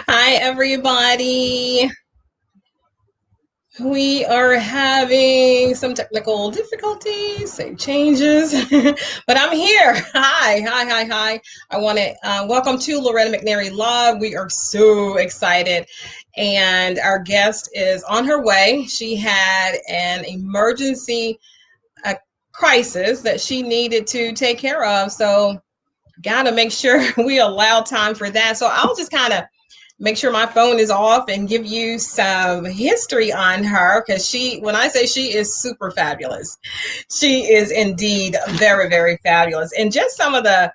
Hi, everybody. We are having some technical difficulties, some changes, but I'm here. Hi. I want to welcome to Loretta McNary Live. We are so excited, and our guest is on her way. She had an emergency uh, crisis that she needed to take care of, so gotta make sure we allow time for that. So I'll just kind of make sure my phone is off and give you some history on her, because when I say she is super fabulous, she is indeed very, very fabulous. And just some of the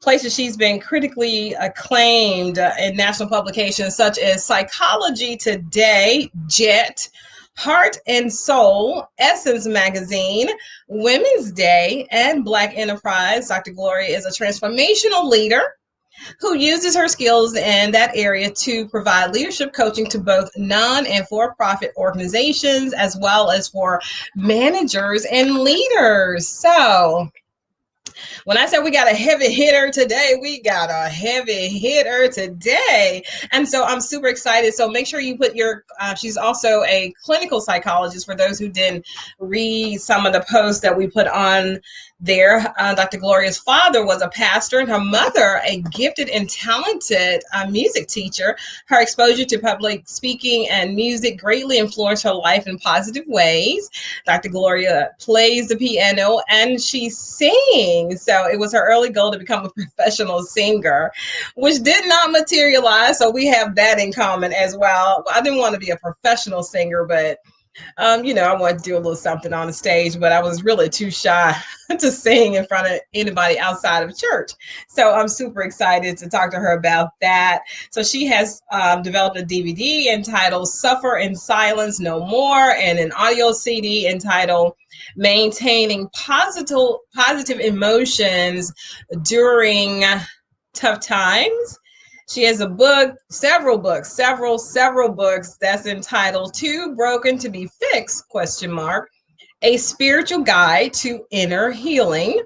places she's been critically acclaimed in national publications such as Psychology Today, Jet, Heart and Soul, Essence Magazine, Women's Day, and Black Enterprise. Dr. Gloria is a transformational leader who uses her skills in that area to provide leadership coaching to both non and for profit organizations, as well as for managers and leaders. So, when I said we got a heavy hitter today, we got a heavy hitter today. And so I'm super excited. So make sure you put she's also a clinical psychologist for those who didn't read some of the posts that we put on there. Dr. Gloria's father was a pastor and her mother a gifted and talented music teacher. Her exposure to public speaking and music greatly influenced her life in positive ways. Dr. Gloria plays the piano and she sings. So it was her early goal to become a professional singer, which did not materialize. So we have that in common as well. I didn't want to be a professional singer, but I wanted to do a little something on the stage, but I was really too shy to sing in front of anybody outside of church. So I'm super excited to talk to her about that. So she has developed a DVD entitled Suffer in Silence No More, and an audio CD entitled Maintaining Positive Emotions During Tough Times. She has a book, several books that's entitled Too Broken to Be Fixed, ? A Spiritual Guide to Inner Healing,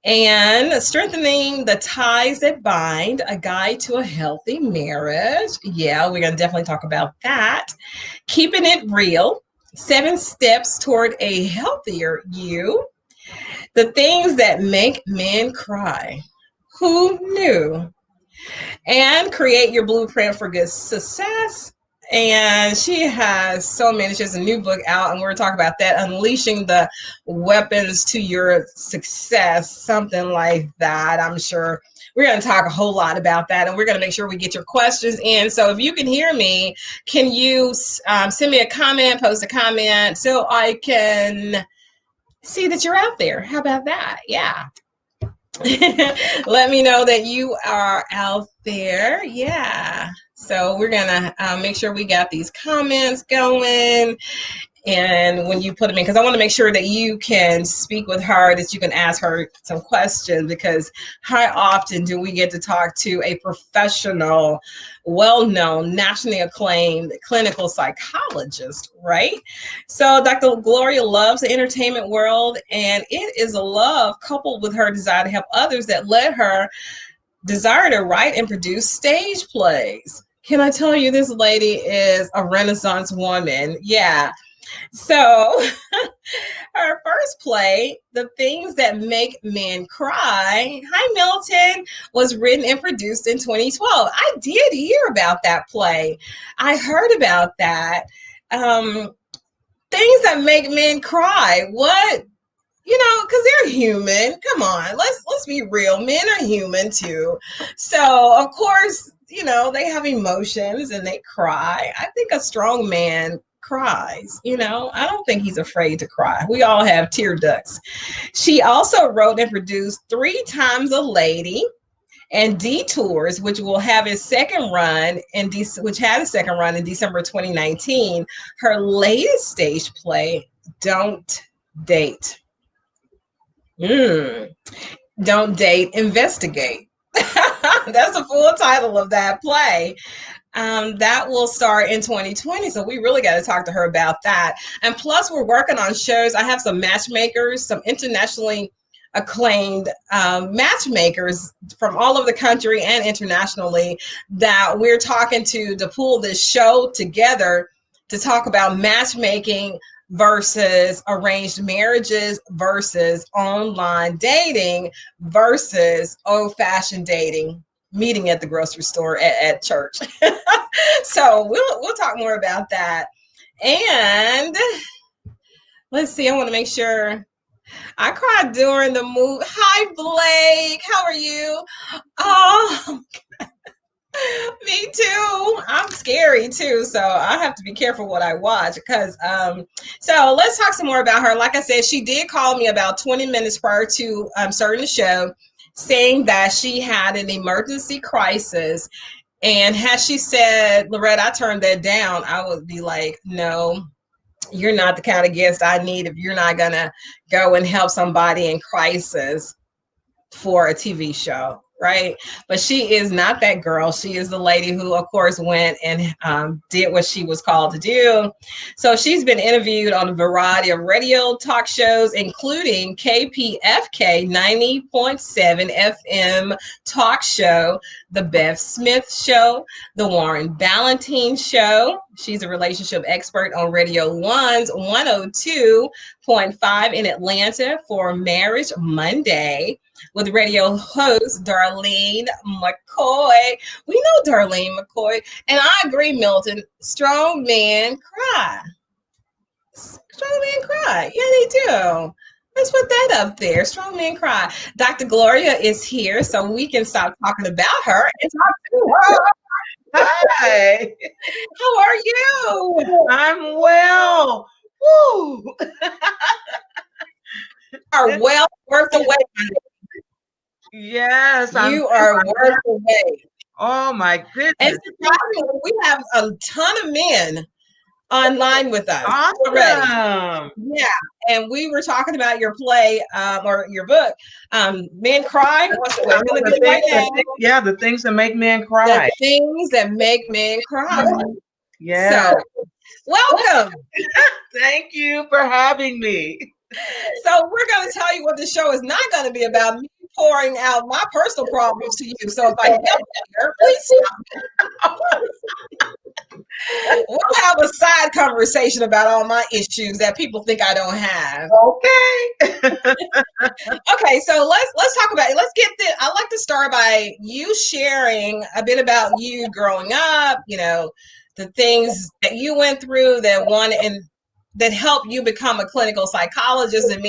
and Strengthening the Ties That Bind, A Guide to a Healthy Marriage. Yeah, we're going to definitely talk about that. Keeping It Real, 7 Steps Toward a Healthier You. The Things That Make Men Cry. Who knew? And Create Your Blueprint for Good Success. And she has so many. She has a new book out, and we're talking about that, Unleashing the Weapons to Your Success, something like that. I'm sure we're going to talk a whole lot about that, and we're going to make sure we get your questions in. So if you can hear me, can you send me a comment, post a comment, so I can see that you're out there? How about that? Yeah. Let me know that you are out there. Yeah. So we're going to make sure we got these comments going. And when you put them in, because I want to make sure that you can speak with her, that you can ask her some questions, because how often do we get to talk to a professional, well-known, nationally acclaimed clinical psychologist, right? So Dr. Gloria loves the entertainment world, and it is a love coupled with her desire to help others that led her desire to write and produce stage plays. Can I tell you, this lady is a Renaissance woman? Yeah. So her first play, The Things That Make Men Cry, hi Milton, was written and produced in 2012. I did hear about that play. I heard about that. Things that make men cry. What? Because they're human. Come on, let's be real. Men are human too. So of course, they have emotions and they cry. I think a strong man cries. I don't think he's afraid to cry. We all have tear ducts. She also wrote and produced Three Times a Lady and Detours, which will have its second run which had a second run in December 2019. Her latest stage play, Don't Date. Don't Date, Investigate. That's the full title of that play. That will start in 2020. So we really got to talk to her about that. And plus, we're working on shows. I have some matchmakers, some internationally acclaimed matchmakers from all over the country and internationally that we're talking to pull this show together to talk about matchmaking versus arranged marriages versus online dating versus old-fashioned dating, meeting at the grocery store at church. So we'll talk more about that. And let's see, I want to make sure. I cried during the movie. Hi, Blake. How are you? Oh, me too. I'm scary too, so I have to be careful what I watch. Because so let's talk some more about her. Like I said, she did call me about 20 minutes prior to starting the show, saying that she had an emergency crisis. And had she said, Loretta, I turned that down, I would be like, no, you're not the kind of guest I need if you're not going to go and help somebody in crisis for a TV show, right? But she is not that girl. She is the lady who, of course, went and did what she was called to do. So she's been interviewed on a variety of radio talk shows, including KPFK 90.7 FM talk show, The Bev Smith Show, The Warren Ballantine Show. She's a relationship expert on Radio 1's 102.5 in Atlanta for Marriage Monday, with radio host Darlene McCoy. We know Darlene McCoy. And I agree, Milton. Strong men cry. Strong men cry. Yeah, they do. Let's put that up there. Strong men cry. Dr. Gloria is here, so we can stop talking about her and talk to her. Hi. How are you? I'm well. Woo. Are well worth the wait. Yes, you are worth the wait. Oh my goodness. And surprisingly, we have a ton of men online with us already. Yeah, and we were talking about your play or your book, Men Cry. What's the way? Yeah, the things that make men cry. The things that make men cry. Yeah. So, welcome. Thank you for having me. So we're going to tell you what the show is not going to be about. Me pouring out my personal problems to you. So if I help you, please stop. We'll have a side conversation about all my issues that people think I don't have. Okay. Okay, so let's talk about it. Let's get this. I'd like to start by you sharing a bit about you growing up, you know, the things that you went through that helped you become a clinical psychologist, and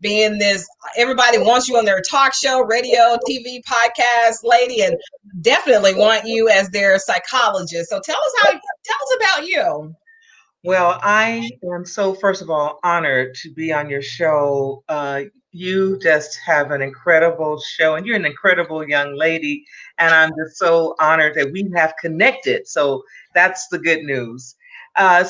being this, everybody wants you on their talk show, radio, TV, podcast lady, and definitely want you as their psychologist. So tell us about you. Well, I am so, first of all, honored to be on your show. You just have an incredible show, and you're an incredible young lady, and I'm just so honored that we have connected. So that's the good news.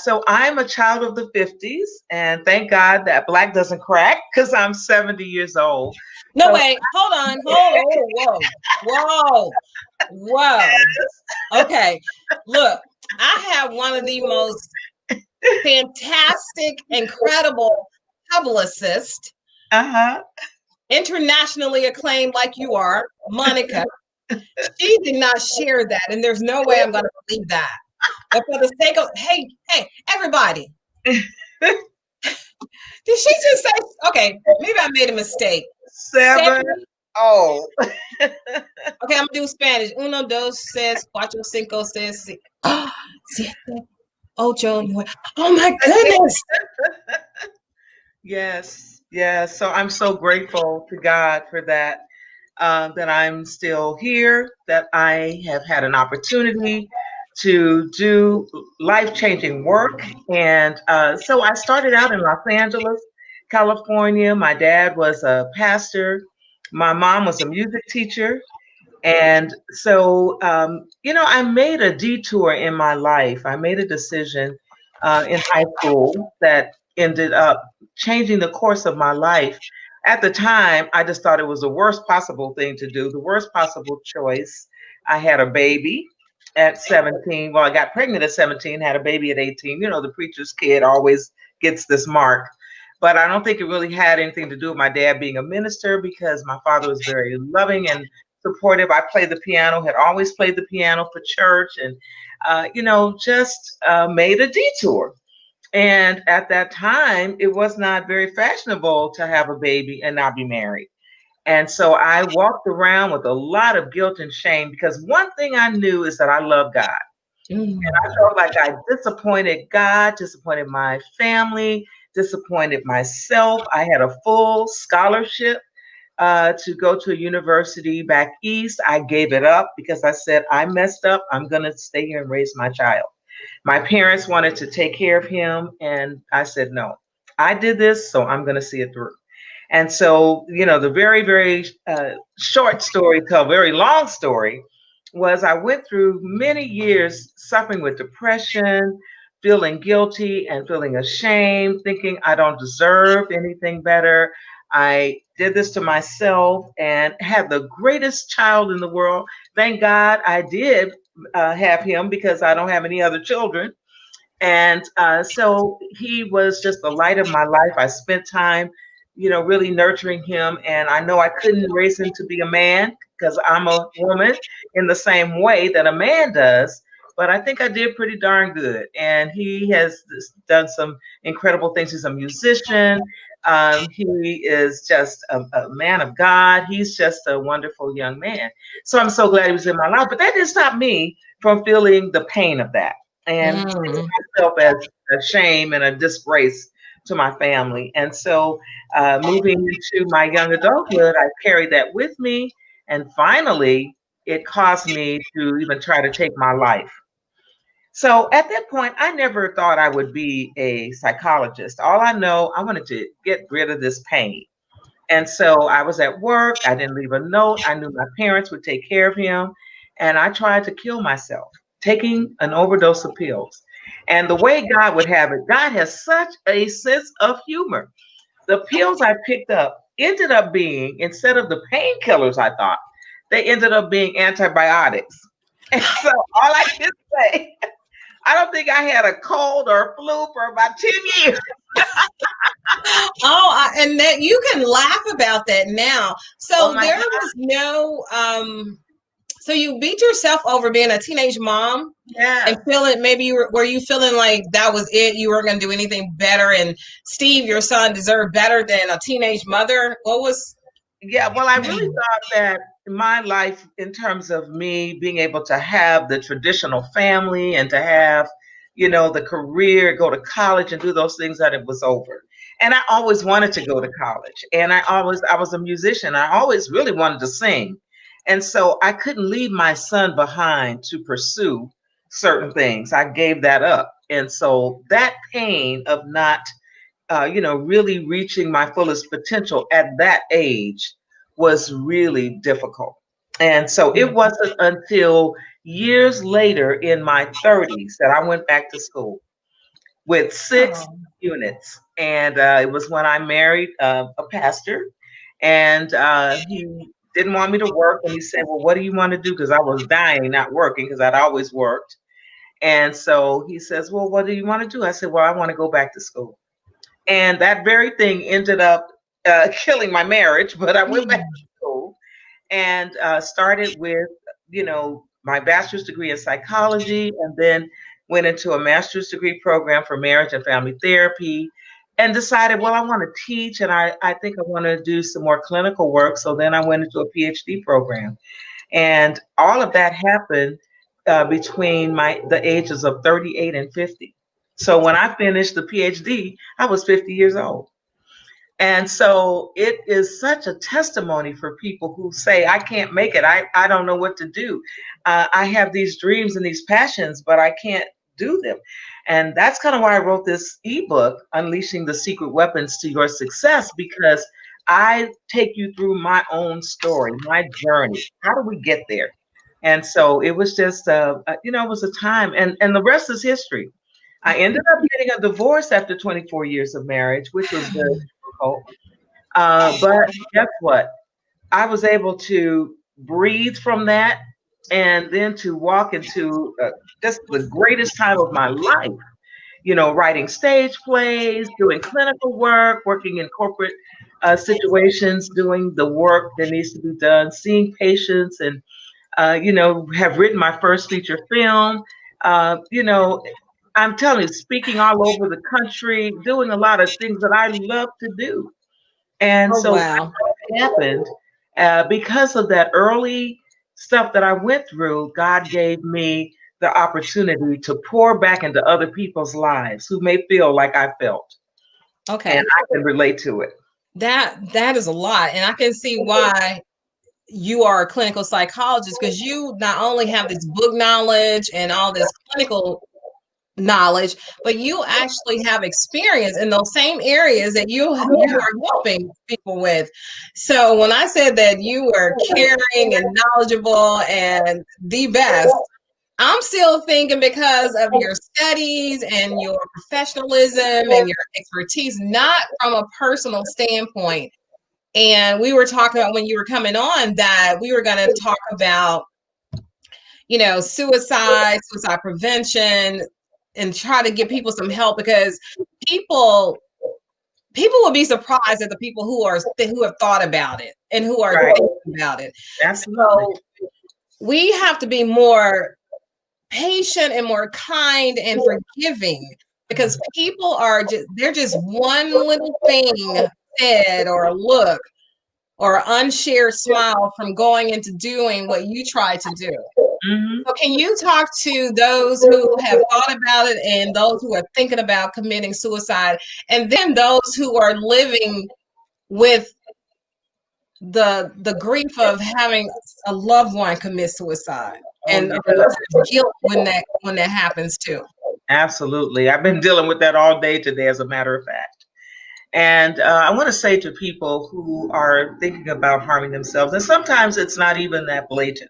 So I'm a child of the 50s, and thank God that black doesn't crack because I'm 70 years old. No, so, wait, hold on. Whoa. Okay, look, I have one of the most fantastic, incredible publicists, internationally acclaimed like you are, Monica. She did not share that, and there's no way I'm going to believe that. But for the sake of, hey, everybody. Did she just say, okay, maybe I made a mistake. 7. Oh. Okay, I'm going to do Spanish. 1, 2, 3, 4, 5, 6, 7, 8, 9. Oh my goodness. Yes. So I'm so grateful to God for that, that I'm still here, that I have had an opportunity to do life-changing work. And so I started out in Los Angeles, California. My dad was a pastor. My mom was a music teacher. And so, I made a detour in my life. I made a decision in high school that ended up changing the course of my life. At the time, I just thought it was the worst possible thing to do, the worst possible choice. I had a baby. at 17. Well, I got pregnant at 17, had a baby at 18. You know, the preacher's kid always gets this mark. But I don't think it really had anything to do with my dad being a minister because my father was very loving and supportive. I played the piano, had always played the piano for church, and, just made a detour. And at that time, it was not very fashionable to have a baby and not be married. And so I walked around with a lot of guilt and shame because one thing I knew is that I love God. I Mm. felt like I disappointed God, disappointed my family, disappointed myself. I had a full scholarship to go to a university back east. I gave it up because I said, I messed up. I'm going to stay here and raise my child. My parents wanted to take care of him, and I said, no, I did this, so I'm going to see it through. And so, the very, very short story to a very long story was I went through many years suffering with depression, feeling guilty and feeling ashamed, thinking I don't deserve anything better. I did this to myself and had the greatest child in the world. Thank God I did have him because I don't have any other children. And so he was just the light of my life. I spent time, really nurturing him. And I know I couldn't raise him to be a man because I'm a woman in the same way that a man does. But I think I did pretty darn good. And he has done some incredible things. He's a musician. He is just a man of God. He's just a wonderful young man. So I'm so glad he was in my life. But that didn't stop me from feeling the pain of that and Mm. myself as a shame and a disgrace to my family. And so, moving into my young adulthood, I carried that with me. And finally, it caused me to even try to take my life. So at that point, I never thought I would be a psychologist. All I know, I wanted to get rid of this pain. And so I was at work. I didn't leave a note. I knew my parents would take care of him. And I tried to kill myself, taking an overdose of pills. And the way God would have it, God has such a sense of humor. The pills I picked up ended up being, instead of the painkillers I thought, they ended up being antibiotics. And so all I can say, I don't think I had a cold or flu for about 10 years. And that you can laugh about that now. Oh So my there God. was no so you beat yourself over being a teenage mom and Yes. feeling maybe were you feeling like that was it? You weren't going to do anything better, and Steve, your son, deserved better than a teenage mother. What was? Yeah, well, I really thought that my life, in terms of me being able to have the traditional family and to have, the career, go to college and do those things, that it was over. And I always wanted to go to college. And I was a musician. I always really wanted to sing. And so I couldn't leave my son behind to pursue certain things. I gave that up. And so that pain of not really reaching my fullest potential at that age was really difficult. And so it wasn't until years later in my 30s that I went back to school with six Oh. units. And it was when I married a pastor, and he didn't want me to work. And he said, well, what do you want to do? Because I was dying, not working, because I'd always worked. And so he says, well, what do you want to do? I said, well, I want to go back to school. And that very thing ended up killing my marriage. But I went back to school and started with, my bachelor's degree in psychology, and then went into a master's degree program for marriage and family therapy, and decided, well, I want to teach, and I think I want to do some more clinical work. So then I went into a PhD program. And all of that happened between the ages of 38 and 50. So when I finished the PhD, I was 50 years old. And so it is such a testimony for people who say, I can't make it. I don't know what to do. I have these dreams and these passions, but I can't do them. And that's kind of why I wrote this ebook, Unleashing the Secret Weapons to Your Success, because I take you through my own story, my journey. How do we get there? And so it was just, it was a time, and the rest is history. I ended up getting a divorce after 24 years of marriage, which was very difficult. But guess what? I was able to breathe from that, and then to walk into just the greatest time of my life, writing stage plays, doing clinical work, working in corporate situations, doing the work that needs to be done, seeing patients, and have written my first feature film. I'm telling you, speaking all over the country, doing a lot of things that I love to do. And Oh, so wow. what happened because of that early stuff that I went through, God gave me the opportunity to pour back into other people's lives who may feel like I felt, and Okay. I can relate to it. That is a lot. And I can see why you are a clinical psychologist, because you not only have this book knowledge and all this clinical knowledge, but you actually have experience in those same areas that you are helping people with. So when I said that you were caring and knowledgeable and the best, I'm still thinking because of your studies and your professionalism and your expertise, not from a personal standpoint. And we were talking about when you were coming on that we were going to talk about, suicide prevention, and try to give people some help, because people people will be surprised at the people who have thought about it and who are Right. thinking about it. Absolutely. So we have to be more patient and more kind and forgiving, because people are they're just one little thing said or a look or an unshared smile from going into doing what you try to do. Hmm. So can you talk to those who have thought about it and those who are thinking about committing suicide, and then those who are living with the grief of having a loved one commit suicide, Oh, and yeah. guilt when that happens too? Absolutely. I've been dealing with that all day today, as a matter of fact. And I want to say to people who are thinking about harming themselves, and sometimes it's not even that blatant.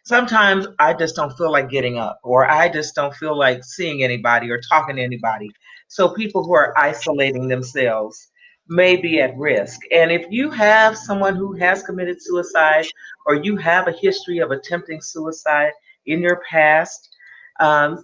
Sometimes I just don't feel like getting up, or I just don't feel like seeing anybody or talking to anybody. So people who are isolating themselves may be at risk. And if you have someone who has committed suicide, or you have a history of attempting suicide in your past,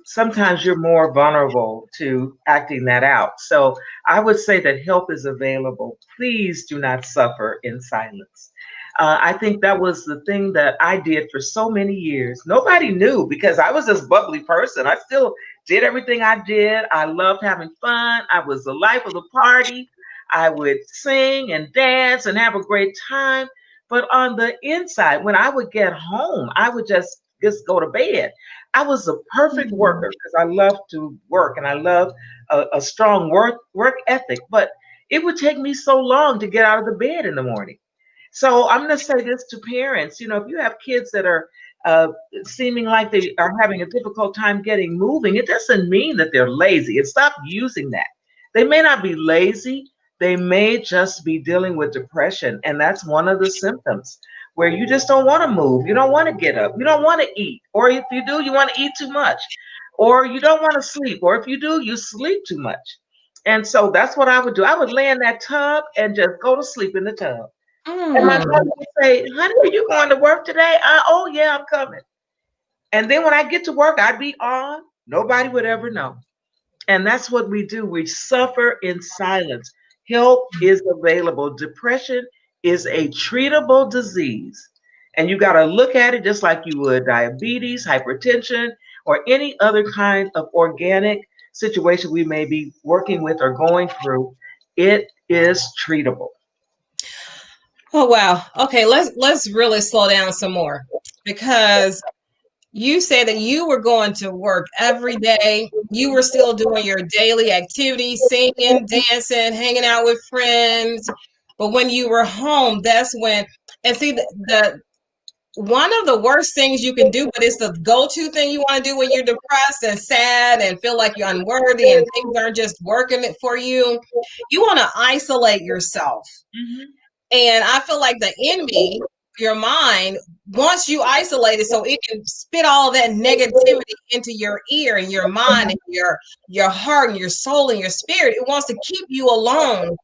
sometimes you're more vulnerable to acting that out. So I would say that help is available. Please do not suffer in silence. I think that was the thing that I did for so many years. Nobody knew because I was this bubbly person. I still did everything I did. I loved having fun. I was the life of the party. I would sing and dance and have a great time. But on the inside, when I would get home, I would just go to bed. I was a perfect Mhm. worker because I love to work and I love a strong work ethic. But it would take me so long to get out of the bed in the morning. So I'm going to say this to parents. If you have kids that are uh, seeming like they are having a difficult time getting moving, it doesn't mean that they're lazy. And stop using that. They may not be lazy. They may just be dealing with depression. And that's one of the symptoms where you just don't want to move. You don't want to get up. You don't want to eat. Or if you do, you want to eat too much. Or you don't want to sleep. Or if you do, you sleep too much. And so that's what I would do. I would lay in that tub and just go to sleep in the tub. And my Mm. mother would say, "Honey, are you going to work today?" Oh, yeah, I'm coming. And then when I get to work, I'd be on. Nobody would ever know. And that's what we do. We suffer in silence. Help is available. Depression is a treatable disease. And you got to look at it just like you would diabetes, hypertension, or any other kind of organic situation we may be working with or going through. It is treatable. Oh, wow. Okay, let's really slow down some more, because you said that you were going to work every day. You were still doing your daily activities, singing, dancing, hanging out with friends. But when you were home, that's when, and see, the one of the worst things you can do, but it's the go-to thing you want to do when you're depressed and sad and feel like you're unworthy and things aren't just working for you. You want to isolate yourself. Mhm. And I feel like the enemy, your mind, wants you isolated so it can spit all that negativity into your ear and your mind and your heart and your soul and your spirit. It wants to keep you alone.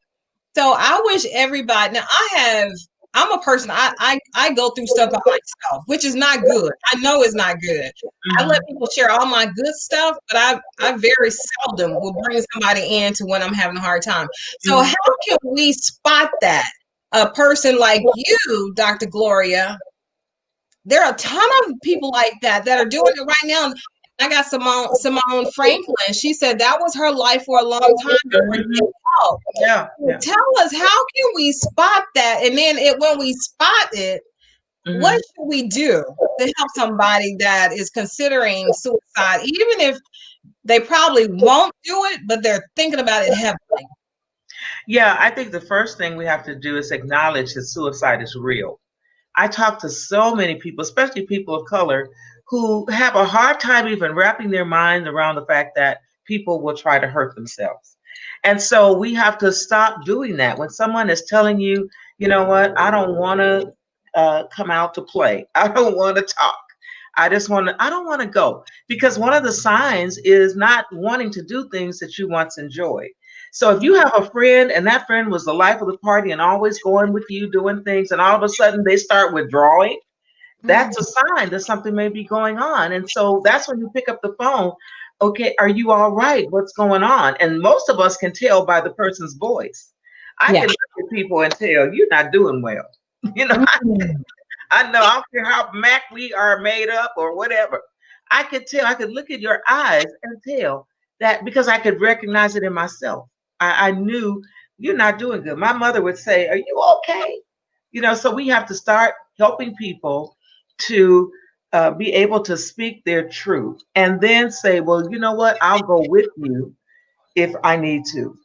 So I wish everybody, now I have I'm a person, I go through stuff by myself, which is not good. I know it's not good. I let people share all my good stuff, but I very seldom will bring somebody in to when I'm having a hard time. So Mhm. how can we spot that? A person like you, Dr. Gloria, there are a ton of people like that that are doing it right now. I got Simone Franklin. She said that was her life for a long time before Mhm. getting help. Yeah, So yeah. tell us, how can we spot that? And then when we spot it, what Mhm. should we do to help somebody that is considering suicide, even if they probably won't do it, but they're thinking about it heavily? Yeah, I think the first thing we have to do is acknowledge that suicide is real. I talk to so many people, especially people of color, who have a hard time even wrapping their mind around the fact that people will try to hurt themselves. And so we have to stop doing that. When someone is telling you, you know what, I don't want to come out to play, I don't want to talk. I don't want to go. Because one of the signs is not wanting to do things that you once enjoyed. So if you have a friend and that friend was the life of the party and always going with you doing things, and all of a sudden they start withdrawing, Mhm. that's a sign that something may be going on. And so that's when you pick up the phone. Okay, are you all right? What's going on? And most of us can tell by the person's voice. I Yeah. can look at people and tell you're not doing well. You know, Mhm. I know, I don't care how Mac we are made up or whatever. I could tell, I could look at your eyes and tell that, because I could recognize it in myself. I knew you're not doing good. My mother would say, are you okay? You know, so we have to start helping people to be able to speak their truth and then say, well, you know what? I'll go with you if I need to.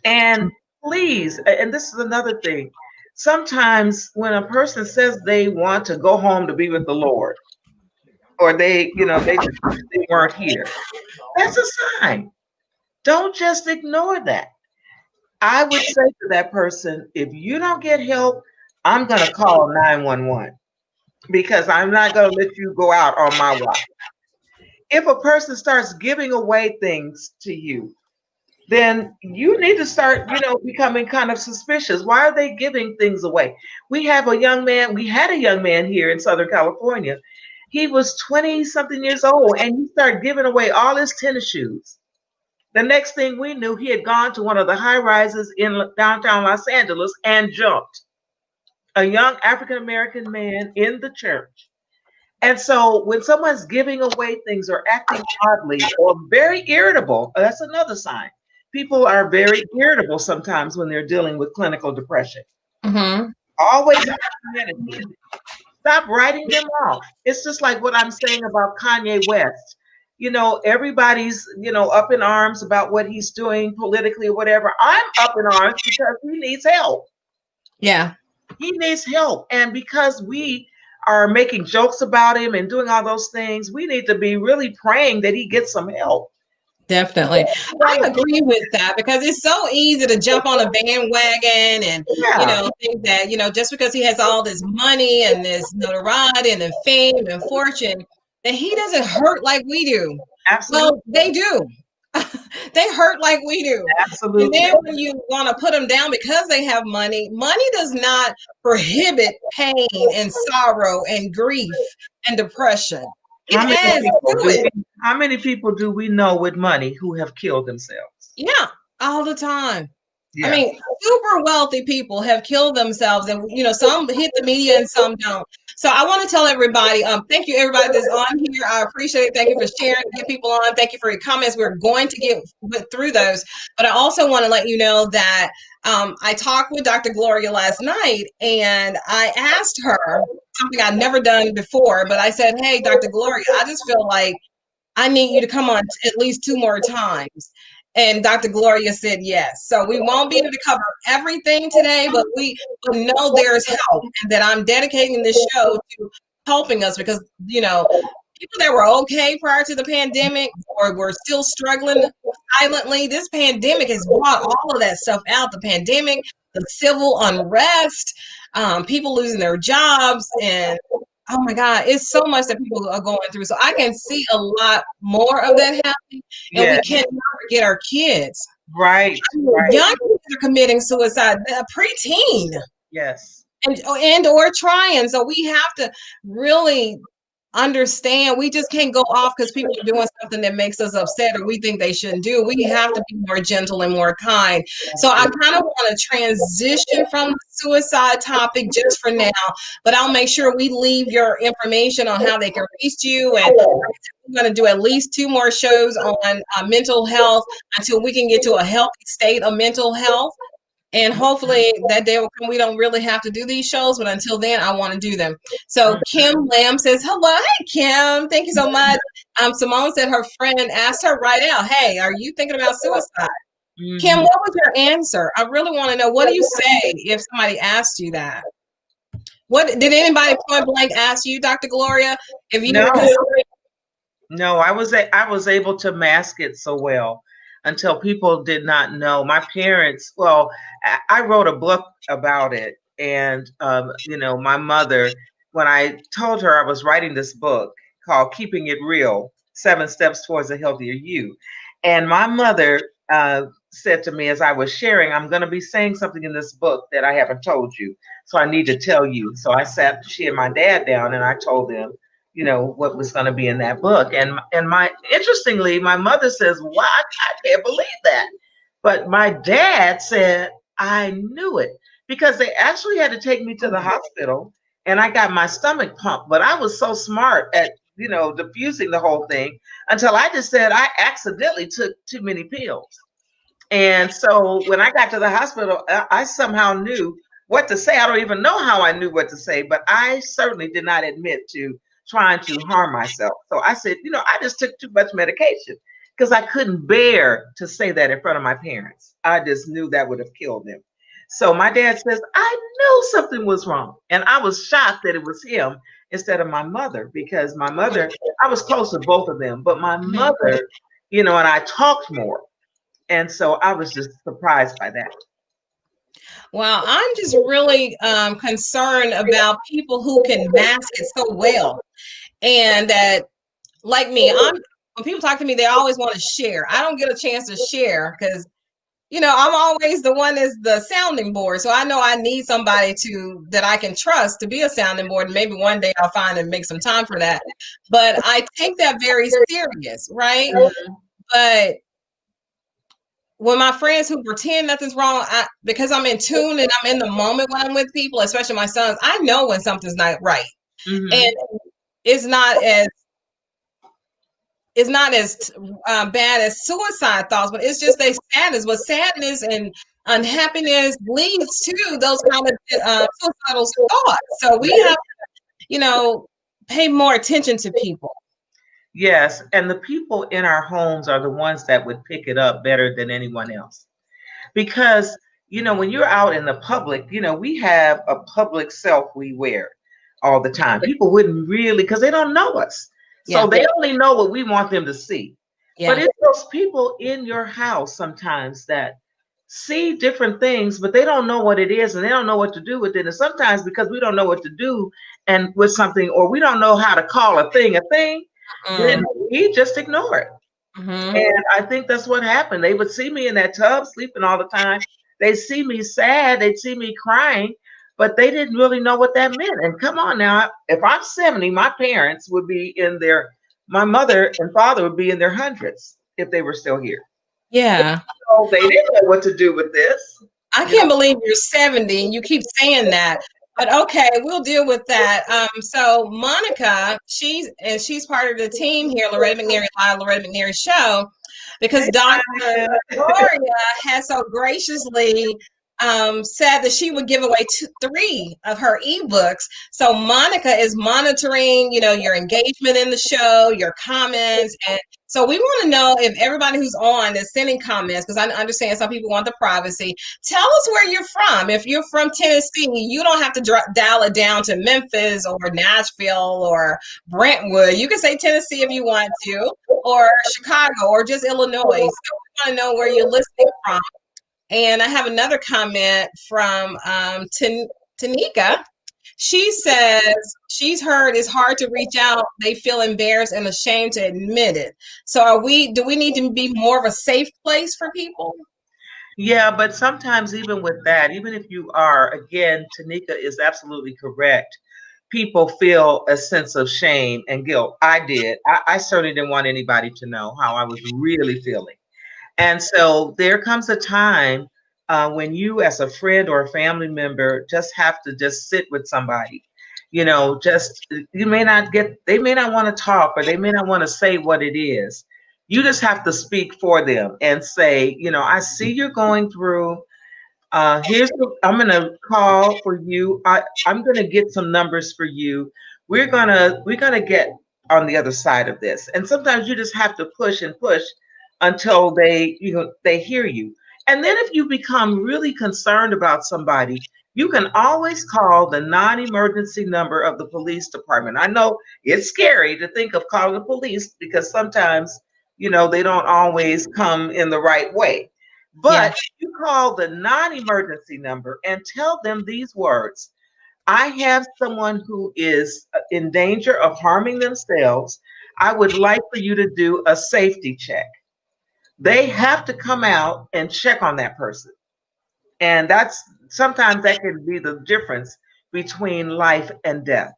And please, and this is another thing. Sometimes when a person says they want to go home to be with the Lord, or they, you know, they just wish they weren't here, that's a sign. Don't just ignore that. I would say to that person, if you don't get help, I'm going to call 911, because I'm not going to let you go out on my watch. If a person starts giving away things to you, then you need to start, you know, becoming kind of suspicious. Why are they giving things away? We had a young man here in Southern California. He was 20 something years old and he started giving away all his tennis shoes. The next thing we knew, he had gone to one of the high rises in downtown Los Angeles and jumped. A young African American man in the church. And so when someone's giving away things or acting oddly or very irritable, that's another sign. People are very irritable sometimes when they're dealing with clinical depression. Mhm. Always argumentative. Stop writing them off. It's just like what I'm saying about Kanye West. You know, everybody's, you know, up in arms about what he's doing politically or whatever. I'm up in arms because he needs help. Yeah. He needs help. And because we are making jokes about him and doing all those things, we need to be really praying that he gets some help. Definitely. I agree with that because it's so easy to jump on a bandwagon and, Yeah, think that, just because he has all this money and this notoriety and the fame and fortune, that he doesn't hurt like we do. Well, absolutely. they do. They hurt like we do. And Absolutely. then when you want to put them down because they have money, money does not prohibit pain and sorrow and grief and depression. It How many adds people to do it. we how many people do we know with money who have killed themselves? Yeah, all the time. I Yeah. mean, super wealthy people have killed themselves, and some hit the media and some don't. So I want to tell everybody, thank you, everybody that's on here. I appreciate it. Thank you for sharing, get people on. Thank you for your comments. We're going to get through those, but I also want to let you know that I talked with Dr. Gloria last night, and I asked her something I'd never done before. But I said, "Hey, Dr. Gloria, I just feel like I need you to come on at least 2 more times." And Dr. Gloria said yes. So we won't be able to cover everything today, but we know there's help and that I'm dedicating this show to helping us because, people that were okay prior to the pandemic or were still struggling silently, this pandemic has brought all of that stuff out. The pandemic, the civil unrest, people losing their jobs, and oh my God, it's so much that people are going through. So I can see a lot more of that happening, and we Yes. cannot forget our kids. Right. I mean, Right. young kids are committing suicide, preteen. Yes. and or trying. So we have to really understand. We just can't go off because people are doing something that makes us upset or we think they shouldn't do. We have to be more gentle and more kind. So I kind of want to transition from the suicide topic just for now, but I'll make sure we leave your information on how they can reach you. And we're going to do at least 2 more shows on mental health until we can get to a healthy state of mental health. And hopefully that day will come. We don't really have to do these shows, but until then, I want to do them. So Kim Lamb says, hello. Hey, Kim. Thank you so much. Simone said her friend asked her right out, hey, are you thinking about suicide? Kim, what was your answer? I really want to know. What do you say if somebody asked you that? What did anybody point blank ask you, Dr. Gloria, if you were considering? No, I was able to mask it so well until people did not know. My parents, well, I wrote a book about it, and my mother, when I told her I was writing this book called "Keeping It Real: 7 Steps Towards a Healthier You," and my mother said to me as I was sharing, "I'm going to be saying something in this book that I haven't told you, so I need to tell you." So I sat she and my dad down, and I told them what was going to be in that book. And my interestingly, my mother says, "Wow, I can't believe that." But my dad said, "I knew it," because they actually had to take me to the hospital and I got my stomach pumped. But I was so smart at, diffusing the whole thing until I just said I accidentally took too many pills. And so when I got to the hospital, I somehow knew what to say. I don't even know how I knew what to say, but I certainly did not admit to trying to harm myself. So I said, I just took too much medication because I couldn't bear to say that in front of my parents. I just knew that would have killed them. So my dad says, I knew something was wrong. And I was shocked that it was him instead of my mother, because my mother, I was close to both of them, but my mother, and I talked more. And so I was just surprised by that. Well, I'm just really concerned about people who can mask it so well. And that, like me, when people talk to me, they always want to share. I don't get a chance to share because, I'm always the one that's the sounding board. So I know I need somebody that I can trust to be a sounding board. And maybe one day I'll find and make some time for that. But I take that very serious, right? But when my friends who pretend nothing's wrong, because I'm in tune and I'm in the moment when I'm with people, especially my sons, I know when something's not right. And it's not as bad as suicide thoughts, but it's just sadness. But sadness and unhappiness leads to those kind of suicidal thoughts. So we have to, pay more attention to people. Yes, and the people in our homes are the ones that would pick it up better than anyone else. Because, when you're out in the public, we have a public self we wear all the time. People wouldn't really, because they don't know us. So they only know what we want them to see. Yeah. But it's those people in your house sometimes that see different things, but they don't know what it is and they don't know what to do with it. And sometimes because we don't know what to do and with something, or we don't know how to call a thing, then we just ignore it. And I think that's what happened. They would see me in that tub sleeping all the time. They see me sad. They'd see me crying, but they didn't really know what that meant. And come on now, if I'm 70, my parents would be my mother and father would be in their hundreds if they were still here. Yeah. So they didn't know what to do with this. I can't believe you're 70 and you keep saying that. But okay, we'll deal with that. So Monica, she's part of the team here, Loretta McNary Live, Loretta McNary Show, because Dr. Gloria has so graciously said that she would give away 3 of her ebooks. So Monica is monitoring, your engagement in the show, your comments, and so we want to know if everybody who's on is sending comments, because I understand some people want the privacy. Tell us where you're from. If you're from Tennessee, you don't have to dial it down to Memphis or Nashville or Brentwood. You can say Tennessee if you want to, or Chicago, or just Illinois. So we want to know where you're listening from. And I have another comment from Tanika. She says she's heard it's hard to reach out. They feel embarrassed and ashamed to admit it. So do we need to be more of a safe place for people? Yeah, but sometimes even with that, even if you are, again, Tanika is absolutely correct. People feel a sense of shame and guilt. I did. I certainly didn't want anybody to know how I was really feeling. And so there comes a time when you, as a friend or a family member, just have to just sit with somebody. You know, just you may not get, they may not want to talk or they may not want to say what it is. You just have to speak for them and say, you know, I see you're going through. I'm gonna call for you. I'm gonna get some numbers for you. We're gonna get on the other side of this. And sometimes you just have to push and push until they hear you. And then if you become really concerned about somebody, you can always call the non-emergency number of the police department. I know it's scary to think of calling the police because sometimes, they don't always come in the right way. Yeah. But you call the non emergency number and tell them these words: I have someone who is in danger of harming themselves. I would like for you to do a safety check. They have to come out and check on that person. And that's sometimes that can be the difference between life and death.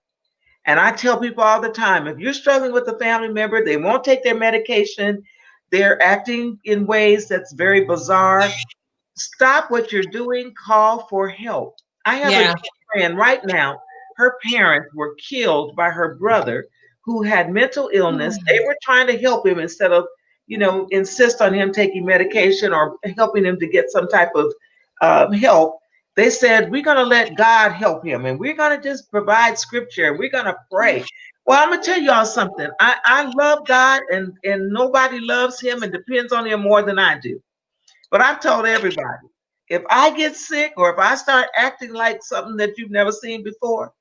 And I tell people all the time, if you're struggling with a family member, they won't take their medication, they're acting in ways that's very bizarre, stop what you're doing, call for help. I have a Yeah. young friend right now, her parents were killed by her brother who had mental illness. They were trying to help him instead of, insist on him taking medication or helping him to get some type of help. They said, we're going to let God help him and we're going to just provide scripture and we're going to pray. Well, I'm going to tell y'all something. I love God and nobody loves him and depends on him more than I do. But I've told everybody, if I get sick or if I start acting like something that you've never seen before,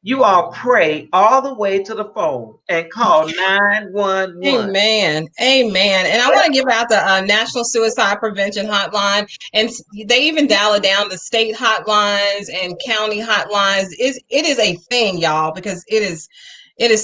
you all pray all the way to the phone and call 911. Amen. Amen. And I want to give out the National Suicide Prevention Hotline. And they even dial it down to state hotlines and county hotlines. It is a thing, y'all, because it is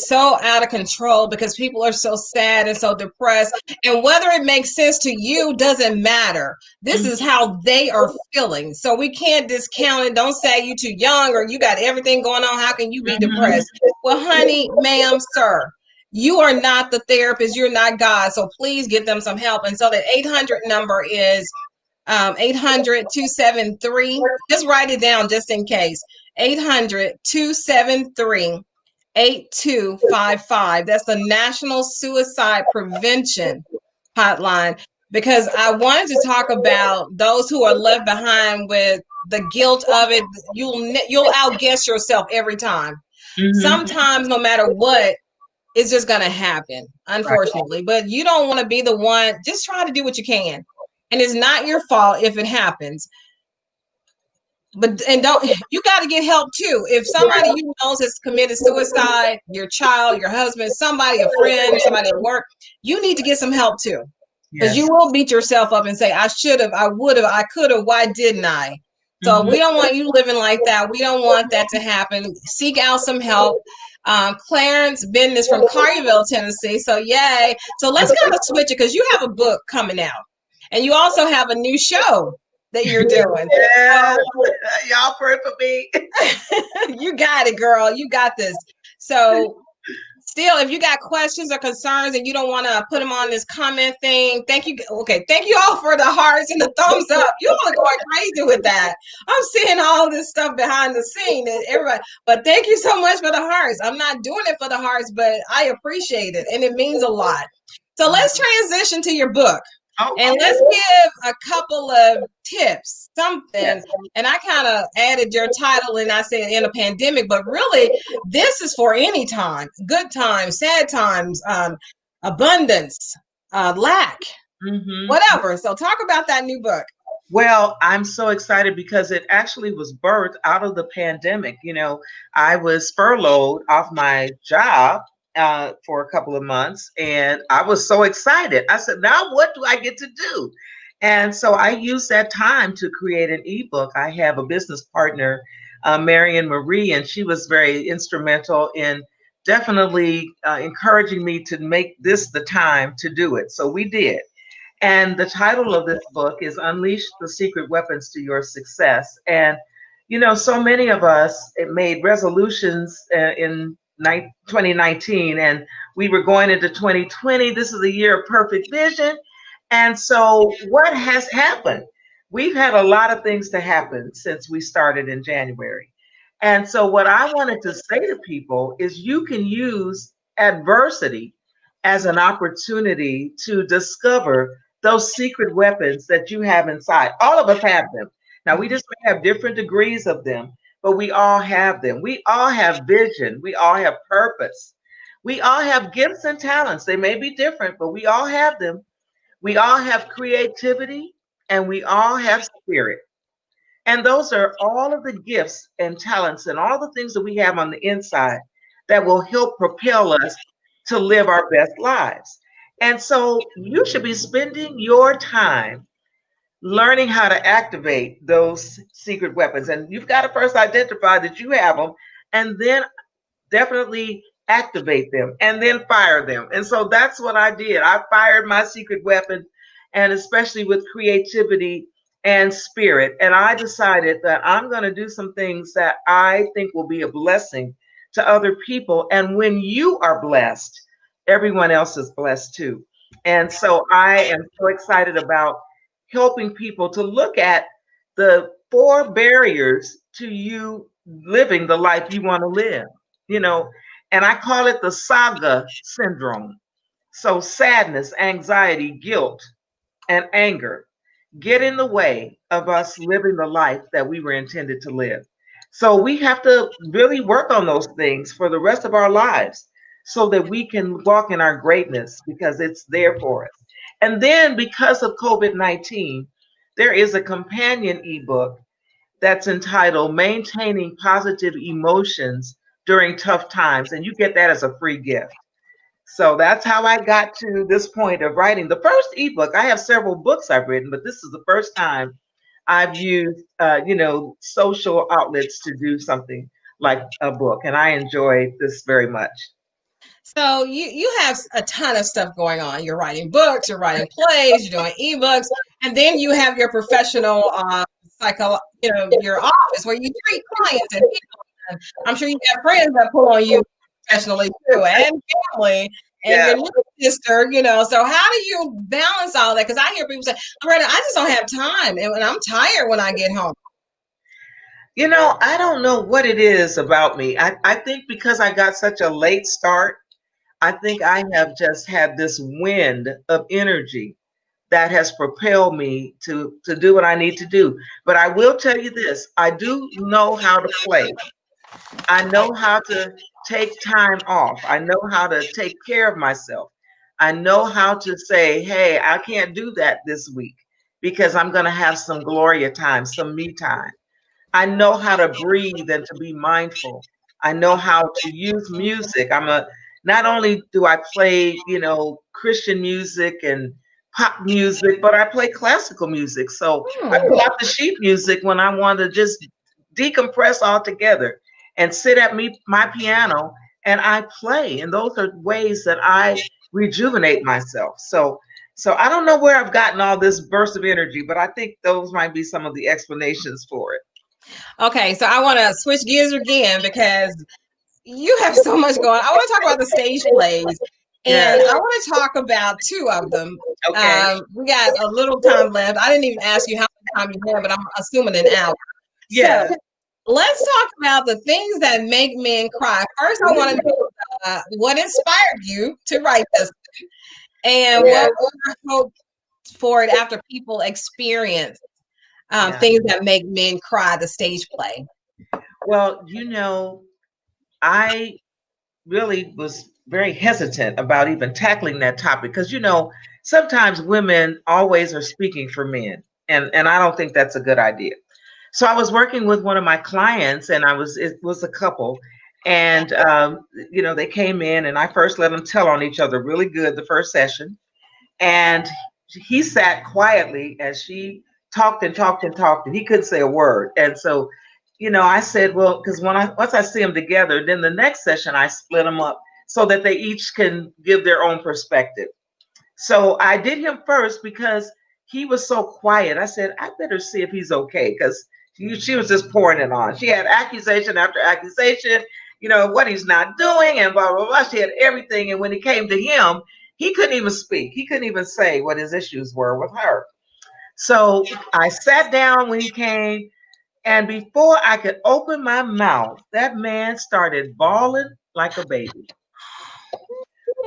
so out of control because people are so sad and so depressed. And whether it makes sense to you doesn't matter. This is how they are feeling. So we can't discount it. Don't say you too young or you got everything going on. How can you be Mhm. depressed? Well, honey, ma'am, sir, you are not the therapist. You're not God. So please get them some help. And so the 800 number is 800 just write it down just in case. 800-273-8255. That's the National Suicide Prevention Hotline. Because I wanted to talk about those who are left behind with the guilt of it. You'll outguess yourself every time. Mhm. Sometimes, no matter what, it's just going to happen, Right. unfortunately. But you don't want to be the one. Just try to do what you can. And it's not your fault if it happens. But and don't you got to get help too. If somebody you know has committed suicide, your child, your husband, somebody, a friend, somebody at work, you need to get some help too. Because you Yes. will beat yourself up and say, I should have, I would have, I could have, why didn't I? So Mhm. we don't want you living like that. We don't want that to happen. Seek out some help. Clarence Bendis from Collierville, Tennessee. So yay. So let's kind of switch it because you have a book coming out. And you also have a new show that you're doing. Yes. So Y'all pray for me. you got it, girl. You got this. So still, if you got questions or concerns and you don't want to put them on this comment thing, thank you. Okay, thank you all for the hearts and the thumbs up. You all are going crazy with that. I'm seeing all this stuff behind the scene and everybody. But thank you so much for the hearts. I'm not doing it for the hearts, but I appreciate it and it means a lot. So let's transition to your book. And Okay. let's give a couple of tips, something. Yes. And I kind of added your title and I said in a pandemic, but really, this is for any time, good times, sad times, abundance, lack, Mhm. whatever. So, talk about that new book. Well, I'm so excited because it actually was birthed out of the pandemic. I was furloughed off my job for a couple of months, and I was so excited. I said, now what do I get to do? And so I used that time to create an ebook. I have a business partner, Marion Marie, and she was very instrumental in definitely encouraging me to make this the time to do it. So we did. And the title of this book is Unleash the Secret Weapons to Your Success. And, so many of us made resolutions in 2019, and we were going into 2020. This is a year of perfect vision. And so, what has happened? We've had a lot of things to happen since we started in January. And so, what I wanted to say to people is you can use adversity as an opportunity to discover those secret weapons that you have inside. All of us have them. Now, we just may have different degrees of them, but we all have them. We all have vision. We all have purpose. We all have gifts and talents. They may be different, but we all have them. We all have creativity and we all have spirit. And those are all of the gifts and talents and all the things that we have on the inside that will help propel us to live our best lives. And so you should be spending your time learning how to activate those secret weapons. And you've got to first identify that you have them and then definitely activate them and then fire them. And so that's what I did. I fired my secret weapon, and especially with creativity and spirit. And I decided that I'm going to do some things that I think will be a blessing to other people. And when you are blessed, everyone else is blessed too. And so I am so excited about helping people to look at the four barriers to you living the life you want to live, you know, and I call it the saga syndrome. So sadness, anxiety, guilt, and anger get in the way of us living the life that we were intended to live. So we have to really work on those things for the rest of our lives so that we can walk in our greatness because it's there for us. And then because of COVID-19, there is a companion ebook that's entitled Maintaining Positive Emotions During Tough Times. And you get that as a free gift. So that's how I got to this point of writing the first ebook. I have several books I've written, but this is the first time I've used, social outlets to do something like a book. And I enjoy this very much. So you have a ton of stuff going on. You're writing books, you're writing plays, you're doing ebooks, and then you have your professional your office where you treat clients and people. And I'm sure you have friends that pull on you professionally too, and family, and Yeah. your little sister. So how do you balance all that? Because I hear people say, "Loretta, I just don't have time, and I'm tired when I get home." I don't know what it is about me. I think because I got such a late start, I think I have just had this wind of energy that has propelled me to do what I need to do. But I will tell you this, I do know how to play. I know how to take time off. I know how to take care of myself. I know how to say, hey, I can't do that this week because I'm going to have some Gloria time, some me time. I know how to breathe and to be mindful. I know how to use music. Not only do I play, Christian music and pop music, but I play classical music. So I Hmm. pull out the sheet music when I want to just decompress altogether and sit at my piano and I play. And those are ways that I rejuvenate myself. So I don't know where I've gotten all this burst of energy, but I think those might be some of the explanations for it. Okay, so I want to switch gears again because you have so much going. I want to talk about the stage plays, and Yeah. I want to talk about two of them. Okay. We got a little time left. I didn't even ask you how much time you have, but I'm assuming an hour. So Yeah. let's talk about the things that make men cry. First, I want to know what inspired you to write this, and Yeah. what were your hopes for it after people experience Yeah. things that make men cry, the stage play. Well, I really was very hesitant about even tackling that topic because sometimes women always are speaking for men, and I don't think that's a good idea. So I was working with one of my clients, and it was a couple, and they came in, and I first let them tell on each other really good the first session, and he sat quietly as she talked and talked and talked, and he couldn't say a word. And so, I said, well, because once I see them together, then the next session I split them up so that they each can give their own perspective. So I did him first because he was so quiet. I said, I better see if he's okay because she was just pouring it on. She had accusation after accusation, what he's not doing and blah, blah, blah. She had everything. And when it came to him, he couldn't even speak. He couldn't even say what his issues were with her. So I sat down when he came, and before I could open my mouth, that man started bawling like a baby.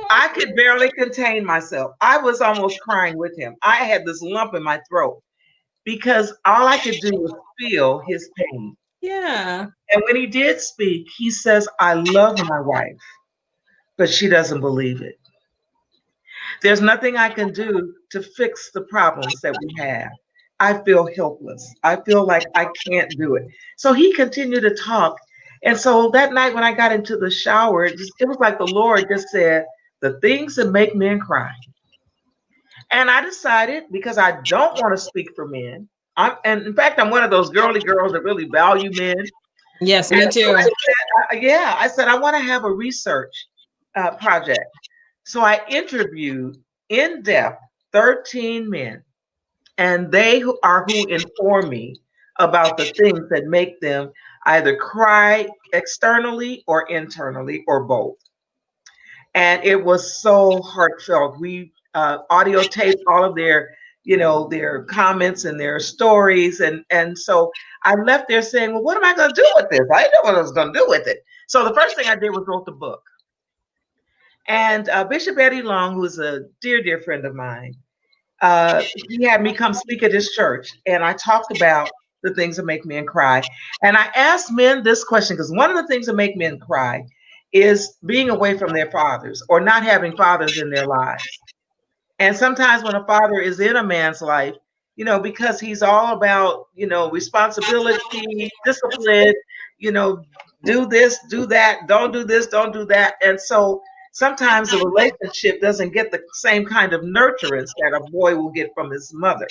I could barely contain myself. I was almost crying with him. I had this lump in my throat because all I could do was feel his pain. Yeah. And when he did speak, he says, I love my wife, but she doesn't believe it. There's nothing I can do to fix the problems that we have. I feel helpless. I feel like I can't do it. So he continued to talk. And so that night when I got into the shower, it was like the Lord just said, the things that make men cry. And I decided because I don't want to speak for men. And in fact, I'm one of those girly girls that really value men. Yes, And me so too. I said, I want to have a research project. So I interviewed in depth 13 men, and who inform me about the things that make them either cry externally or internally or both. And it was so heartfelt. We audio taped all of their comments and their stories, and so I left there saying, well, what am I going to do with this? I didn't know what I was going to do with it. So the first thing I did was wrote the book. And Bishop Eddie Long, who is a dear, dear friend of mine, he had me come speak at his church, and I talked about the things that make men cry. And I asked men this question because one of the things that make men cry is being away from their fathers or not having fathers in their lives. And sometimes when a father is in a man's life, because he's all about, responsibility, discipline, you know, do this, do that, don't do this, don't do that. And so sometimes the relationship doesn't get the same kind of nurturance that a boy will get from his mother.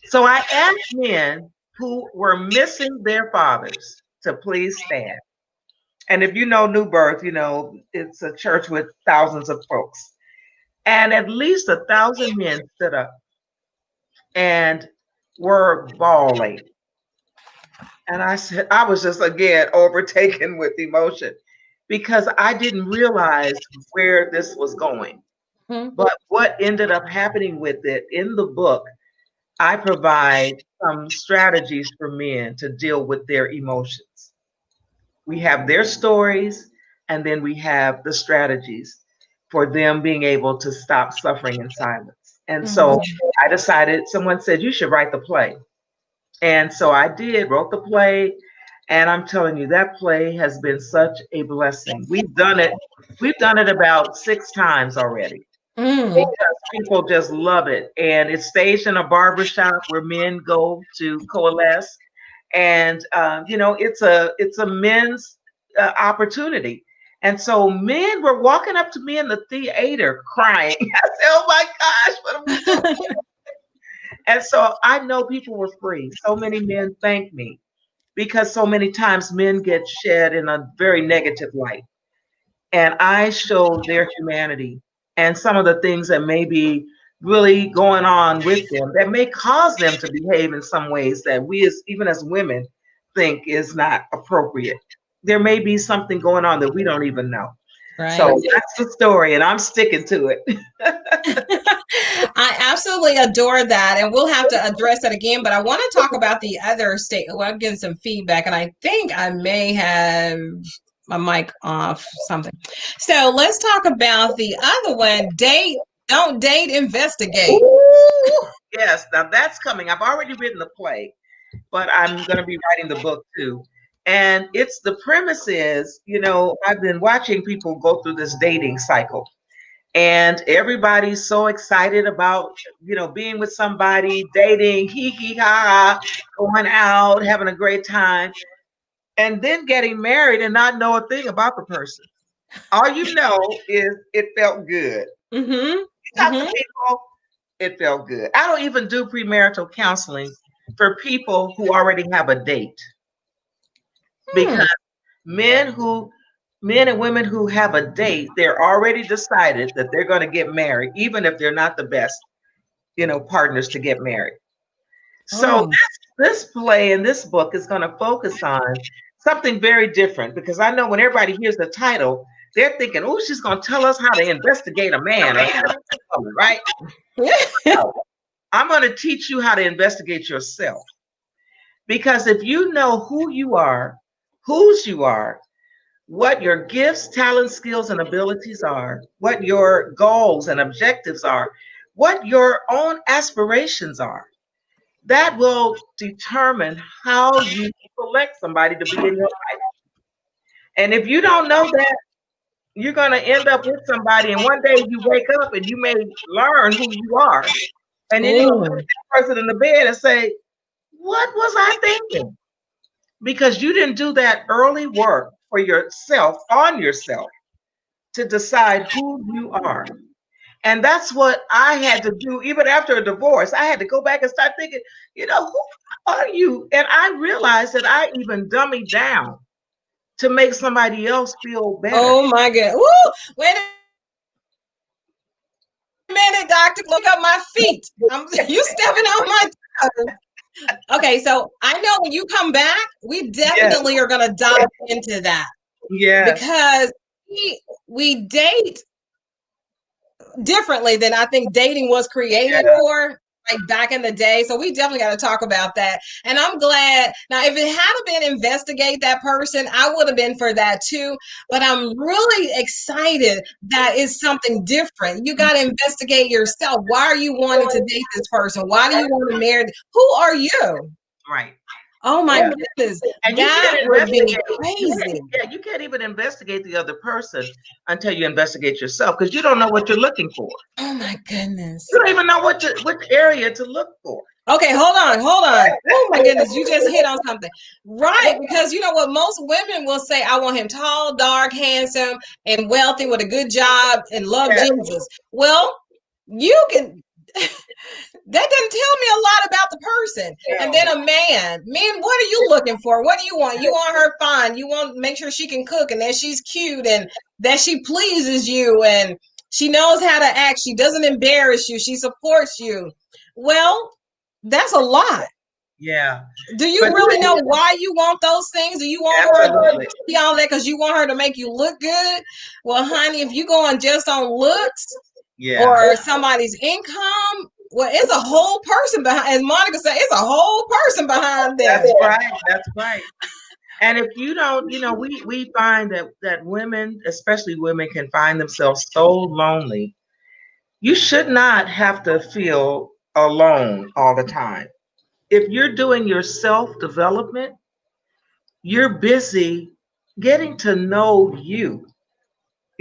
So I asked men who were missing their fathers to please stand. And if you know New Birth, it's a church with thousands of folks. And at least 1,000 men stood up and were bawling. And I said, I was just again overtaken with emotion because I didn't realize where this was going. Mhm. But what ended up happening with it in the book, I provide some strategies for men to deal with their emotions. We have their stories, and then we have the strategies for them being able to stop suffering in silence. And so Mhm. I decided, someone said, you should write the play. And so I did, wrote the play. And I'm telling you, that play has been such a blessing. We've done it about 6 times already Mm. because people just love it. And it's staged in a barber shop where men go to coalesce. And it's a men's opportunity. And so men were walking up to me in the theater crying. I said, "Oh my gosh, what are we doing?" And so I know people were free. So many men thank me because so many times men get shed in a very negative light. And I showed their humanity and some of the things that may be really going on with them that may cause them to behave in some ways that we even as women think is not appropriate. There may be something going on that we don't even know. So Right. that's the story, and I'm sticking to it. I absolutely adore that, and we'll have to address that again. But I want to talk about the other state. Well, I'm getting some feedback, and I think I may have my mic off something. So let's talk about the other one. Date, don't date, investigate. Ooh, yes, now that's coming. I've already written the play, but I'm going to be writing the book too. And it's the premise is, I've been watching people go through this dating cycle, and everybody's so excited about, being with somebody, dating, hee hee ha ha, going out, having a great time, and then getting married and not know a thing about the person. All you know is it felt good. Mm-hmm. You talk to Mm-hmm. people, it felt good. I don't even do premarital counseling for people who already have a date Hmm. because men who Men and women who have a date, they're already decided that they're going to get married, even if they're not the best, partners to get married. So Oh. this play in this book is going to focus on something very different, because I know when everybody hears the title, they're thinking, "Oh, she's going to tell us how to investigate a man or how to a woman," right? No, I'm going to teach you how to investigate yourself, because if you know who you are, whose you are, what your gifts, talents, skills, and abilities are, what your goals and objectives are, what your own aspirations are, that will determine how you select somebody to be in your life. And if you don't know that, you're going to end up with somebody, and one day you wake up and you may learn who you are. And then you're going to look Oh. at that person in the bed and say, "What was I thinking?" Because you didn't do that early work for yourself, on yourself, to decide who you are. And that's what I had to do even after a divorce. I had to go back and start thinking, who are you? And I realized that I even dummied down to make somebody else feel better. Oh my God. Woo! Wait a minute, Dr. Look up my feet. You stepping on my toes. Okay, so I know when you come back, we Yes, definitely are gonna dive into that yes, because we date differently than I think dating was created yeah, for, like back in the day. So we definitely got to talk about that. And I'm glad. Now, if it had been investigate that person, I would have been for that too. But I'm really excited that it's something different. You got to investigate yourself. Why are you wanting to date this person? Why do you want to marry? Who are you? right. Oh my Yeah. goodness, And you that can't would be investigate. crazy. Yeah, you can't even investigate the other person until you investigate yourself, because you don't know what you're looking for. Oh my goodness. You don't even know which area to look for. Okay, hold on, hold on. Oh my goodness, you just hit on something. Right, because you know what? Most women will say, I want him tall, dark, handsome, and wealthy with a good job and love Yeah, Jesus. Well, you can, that doesn't tell me a lot about the person. And then no. a man, what are you looking for? What do you want? You want her fine. You want to make sure she can cook and that she's cute and that she pleases you and she knows how to act. She doesn't embarrass you. She supports you. Well, that's a lot. Yeah. Do you But really know why you want those things? Do you want her absolutely. to be all that because you want her to make you look good? Well, honey, if you going just on looks Yeah. or somebody's income, well, it's a whole person behind. As Monica said, it's a whole person behind them. That's right. That's right. And if you don't, we find that women, especially women, can find themselves so lonely. You should not have to feel alone all the time. If you're doing your self development, you're busy getting to know you.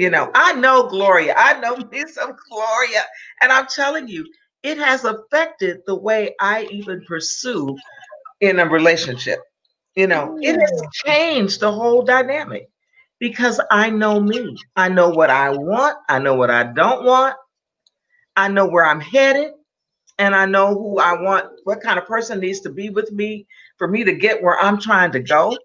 I know Gloria. I know me some Gloria. And I'm telling you, it has affected the way I even pursue in a relationship. It has Mm. changed the whole dynamic, because I know me. I know what I want. I know what I don't want. I know where I'm headed. And I know who I want, what kind of person needs to be with me for me to get where I'm trying to go.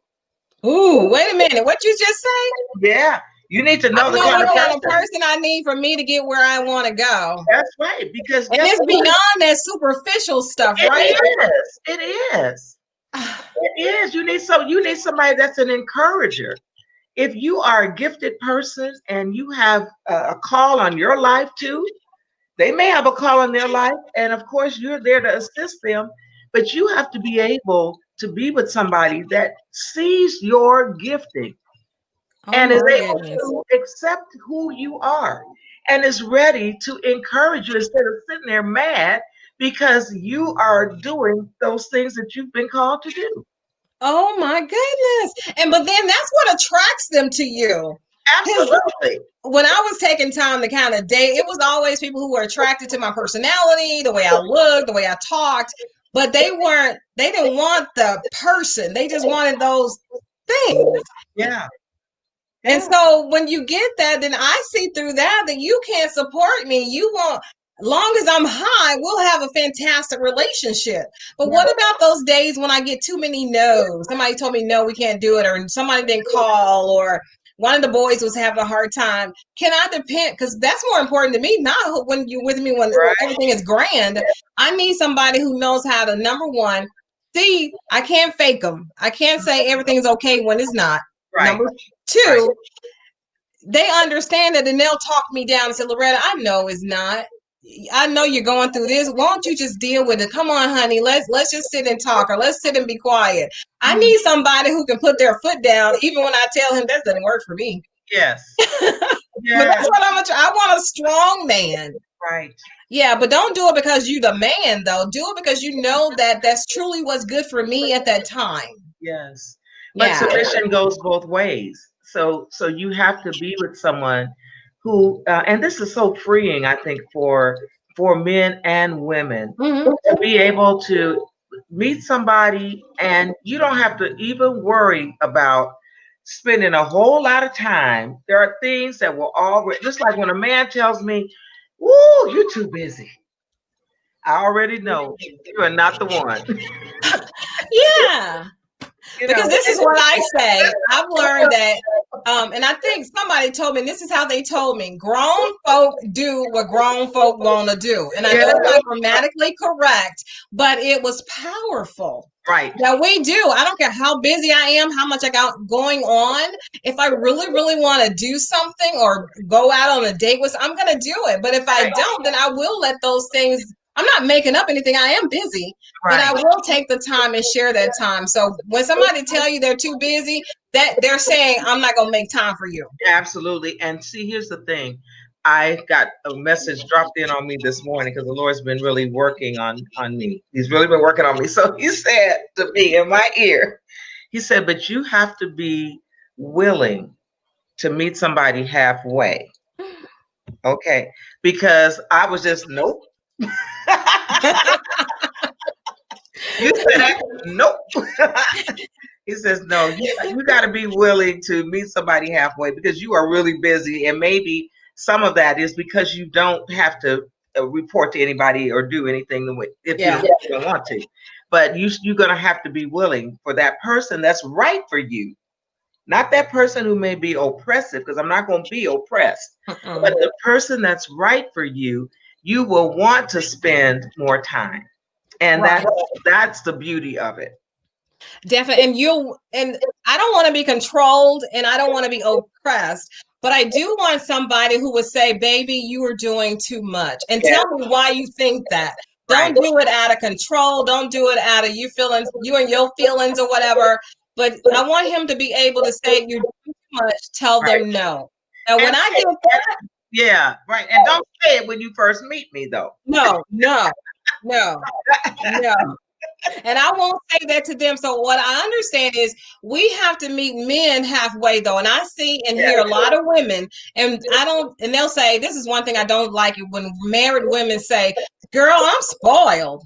Ooh, wait a minute. What you just say? Yeah, you need to I know the know kind of what kind of person. person I need for me to get where I want to go. That's right. Because And guess it's what? beyond that superficial stuff, right? It is. It is. It is. You need somebody that's an encourager. If you are a gifted person and you have a call on your life too, they may have a call on their life, and of course you're there to assist them, but you have to be able to be with somebody that sees your gifting Oh and is my able goodness. to accept who you are and is ready to encourage you instead of sitting there mad because you are doing those things that you've been called to do. Oh my goodness. And but then that's what attracts them to you. Because Absolutely. when I was taking time to kind of date, it was always people who were attracted to my personality, the way I looked, the way I talked, but they didn't want the person. They just wanted those things. Yeah. And Yeah. so when you get that, then I see through that you can't support me. You won't, long as I'm high, we'll have a fantastic relationship. But Yeah. what about those days when I get too many no's? Somebody told me no, we can't do it, or somebody didn't call, or one of the boys was having a hard time. Can I depend? Because that's more important to me. Not when you're with me when Right. everything is grand. I need somebody who knows how to, number one, see, I can't fake them. I can't say everything's okay when it's not. Right. Number two, they understand it and they'll talk me down and say, Loretta, I know it's not. I know you're going through this. Won't you just deal with it? Come on, honey. Let's just sit and talk, or let's sit and be quiet. I need somebody who can put their foot down, even when I tell him that doesn't work for me. Yes. But that's what I want, a strong man. Right. Yeah, but don't do it because you the man, though. Do it because you know that that's truly what's good for me at that time. Yes. But Yeah. submission goes both ways. So you have to be with someone who, and this is so freeing, I think, for men and women to be able to meet somebody, and you don't have to even worry about spending a whole lot of time. There are things that will already, just like when a man tells me, "Woo, you're too busy," I already know you are not the one. Yeah. Because this is what I say. I've learned that, and I think somebody told me, and this is how they told me, grown folk do what grown folk want to do. And I know it's not grammatically correct, but it was powerful. Right. Now we do. I don't care how busy I am, how much I got going on. If I really, really want to do something or go out on a date with, I'm going to do it. But if I don't, then I will let those things. I'm not making up anything. I am busy, but I will take the time and share that time. So when somebody tell you they're too busy, that they're saying, I'm not going to make time for you. Absolutely. And see, here's the thing. I got a message dropped in on me this morning because the Lord's been really working on me. He's really been working on me. So he said to me in my ear, he said, but you have to be willing to meet somebody halfway. Okay. Because I was just, nope. You said, nope. He says, no, you got to be willing to meet somebody halfway because you are really busy. And maybe some of that is because you don't have to report to anybody or do anything if you don't want to. But you're going to have to be willing for that person that's right for you. Not that person who may be oppressive, because I'm not going to be oppressed. But the person that's right for you, you will want to spend more time. And that's the beauty of it. Definitely. And I don't want to be controlled and I don't want to be oppressed, but I do want somebody who would say, baby, you are doing too much, and tell me why you think that. Don't do it out of control. Don't do it out of you and your feelings or whatever. But I want him to be able to say, you're doing too much. Tell them no. Now, when I get that. Yeah, right. And don't say it when you first meet me, though. No. And I won't say that to them. So what I understand is we have to meet men halfway, though. And I see and hear a lot of women, and they'll say, this is one thing I don't like it when married women say, girl, I'm spoiled.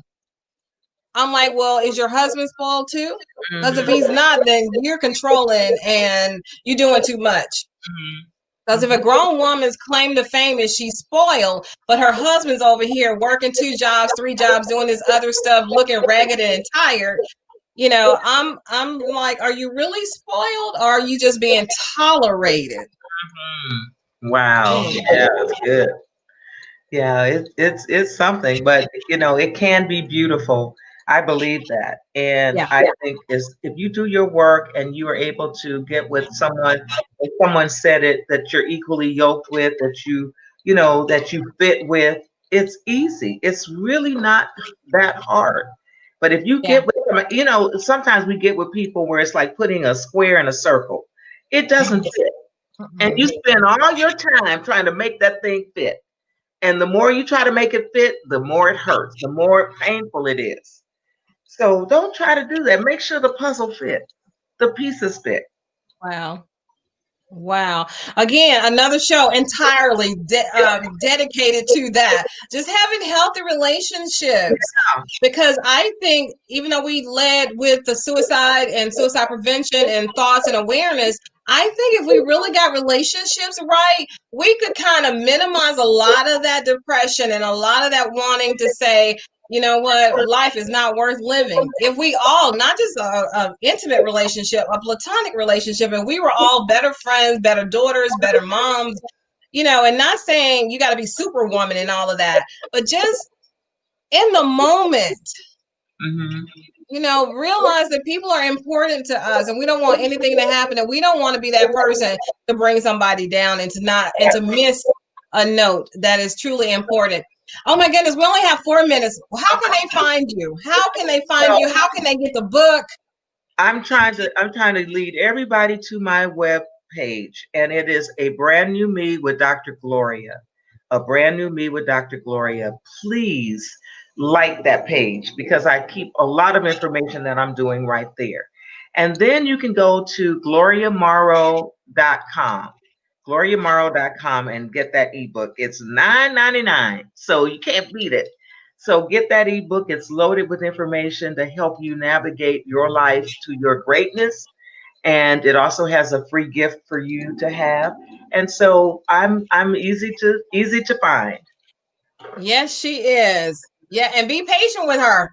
I'm like, well, is your husband spoiled too? Because if he's not, then you're controlling and you're doing too much. Because if a grown woman's claim to fame is she's spoiled, but her husband's over here working 2 jobs, 3 jobs, doing this other stuff, looking ragged and tired, I'm like, are you really spoiled, or are you just being tolerated? Wow, yeah, that's good. Yeah, it's something, but it can be beautiful. I believe that. And I think if you do your work and you are able to get with someone, if someone said it, that you're equally yoked with, that that you fit with, it's easy. It's really not that hard. But if you get with sometimes we get with people where it's like putting a square in a circle. It doesn't fit. And you spend all your time trying to make that thing fit. And the more you try to make it fit, the more it hurts, the more painful it is. So don't try to do that. Make sure the puzzle fits, the pieces fit. Wow. Again, another show entirely dedicated to that. Just having healthy relationships. Because I think even though we led with the suicide and suicide prevention and thoughts and awareness, I think if we really got relationships right, we could kind of minimize a lot of that depression and a lot of that wanting to say, you know what, life is not worth living. If we all, not just a intimate relationship, a platonic relationship, and we were all better friends, better daughters, better moms, you know, and not saying you got to be superwoman and all of that, but just in the moment, Mm-hmm. you know, realize that people are important to us and we don't want anything to happen, and we don't want to be that person to bring somebody down and to not and to miss a note that is truly important. Oh my goodness, we only have 4 minutes. How can they find you? How can they find you? How can they get the book? I'm trying to lead everybody to my web page, and it is a brand new me with Dr. Gloria. A brand new me with Dr. Gloria. Please like that page because I keep a lot of information that I'm doing right there. And then you can go to gloriamorrow.com. gloriamorrow.com and get that ebook. It's $9.99, so you can't beat it. So get that ebook. It's loaded with information to help you navigate your life to your greatness. And it also has a free gift for you to have. And so I'm easy to find. Yes, she is. Yeah, and be patient with her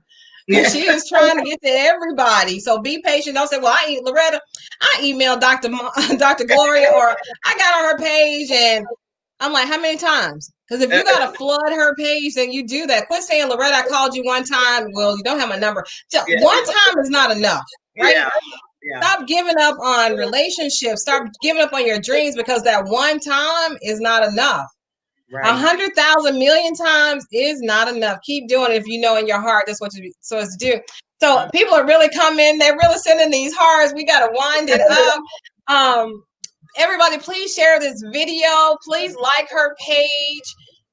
because Yeah. she is trying to get to everybody. So be patient. Don't say, "Well, Loretta, I emailed Dr. Gloria, or I got on her page," and I'm like, "How many times?" Because if you got to flood her page, then you do that. Quit saying, "Loretta, I called you one time." Well, you don't have my number. Just Yeah. one time is not enough, right? Yeah. Yeah. Stop giving up on relationships. Stop giving up on your dreams because that one time is not enough. A Right. 100,000 million times is not enough. Keep doing it if you know in your heart that's what you're supposed to do. So people are really coming. They're really sending these hearts. We got to wind it up. Um, Everybody, please share this video. Please like her page.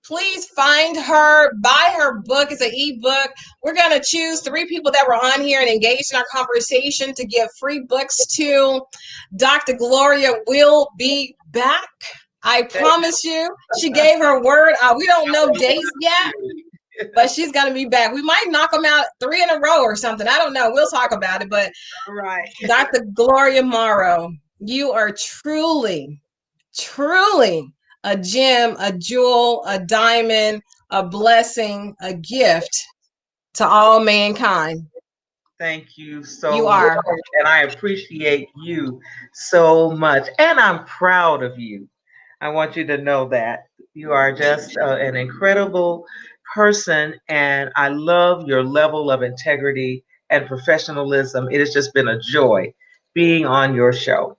Please find her, buy her book. It's an ebook. We're going to choose 3 people that were on here and engaged in our conversation to give free books to. Dr. Gloria will be back. I promise you. She gave her word. We don't know dates yet, but she's going to be back. We might knock them out 3 in a row or something. I don't know. We'll talk about it. But All right. Dr. Gloria Morrow, you are truly, truly a gem, a jewel, a diamond, a blessing, a gift to all mankind. Thank you You so much. are. And I appreciate you so much. And I'm proud of you. I want you to know that you are just an incredible person. And I love your level of integrity and professionalism. It has just been a joy being on your show.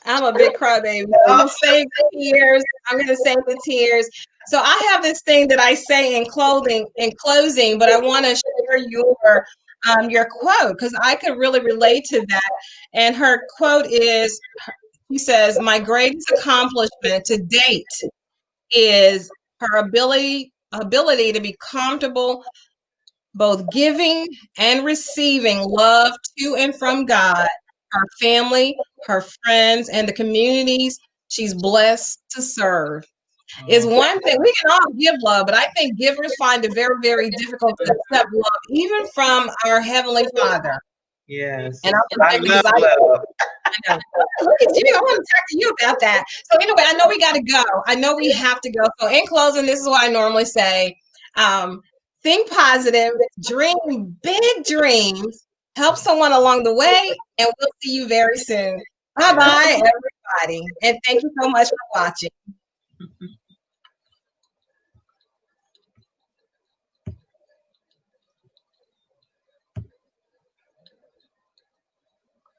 I'm a big crybaby. I'm gonna save the tears. I'm gonna save the tears. So I have this thing that I say in closing, but I want to share your quote because I could really relate to that. And her quote is, she says, "My greatest accomplishment to date is her ability to be comfortable both giving and receiving love to and from God, her family, her friends, and the communities she's blessed to serve." Is Mm. one thing we can all give love, but I think givers find it very, very difficult to accept love, even from our Heavenly Father. Yes. And I'm just I saying love because I love. know. Look at you. I want to talk to you about that. So anyway, I know we got to go. I know we have to go. So in closing, this is what I normally say. Um, think positive, dream big dreams, help someone along the way, and we'll see you very soon. Yeah. Bye-bye, everybody. And thank you so much for watching.